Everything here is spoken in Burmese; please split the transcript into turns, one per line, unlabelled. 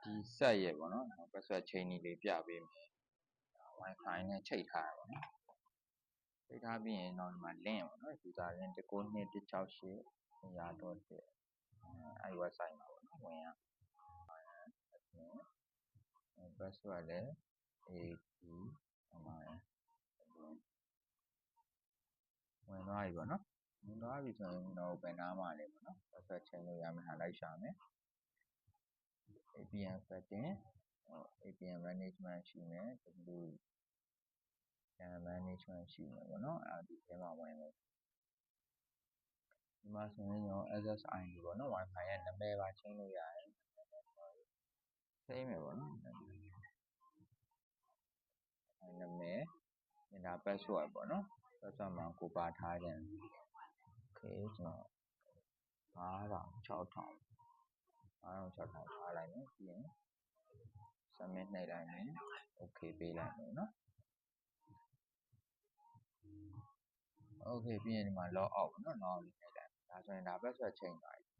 ဒီဆက်ရဲ့ပေါ့နော် password chain လေးပြပေးမယ် Wi-Fi နဲ့ချိတ်ထားရပါတော့ချိတ်ထားပြီးရင်တော့ဒီမှာ link ပေါ့နော် user link 192.168.100.1အဲဒီ website မှာပေါ့နော်ဝင်ရ password လည်း AD ဝင်သွားပြီပေါ့နော်ဝင်သွားပြီဆိုရင်တော့ဘယ်နားမှာလဲပေါ့နော် password chain လို့ရမယ့်ဟာလိုက်ရှာမယ် APN setting APN management ရှိမယ် WLAN management ရှိမယ်ပေါ့နော်အဲဒီထဲမှာဝင်မယ်ဒီမှာဆိုရင်တော့ SSID ပေါ့နော် Wi-Fi ရဲ့နာမည်ပါချိန်လို့ရတယ်ချိန်မယ်ပေါ့နော်နာမည်ဒါ password ပေါ့နော် password မှာကိုပါထားခြင်း okay ကျွန်တော်5000 6000ထားလိုက်မယ်ပြီးရင် submit နှိပ်လိုက်မယ် okay ပေးလိုက်မယ်နော် okay ပြီးရင်ဒီမှာ log out ပေါ့နော် log out နှိပ်လိုက်ဒါဆိုရင်ဒါ password change သွားပြီ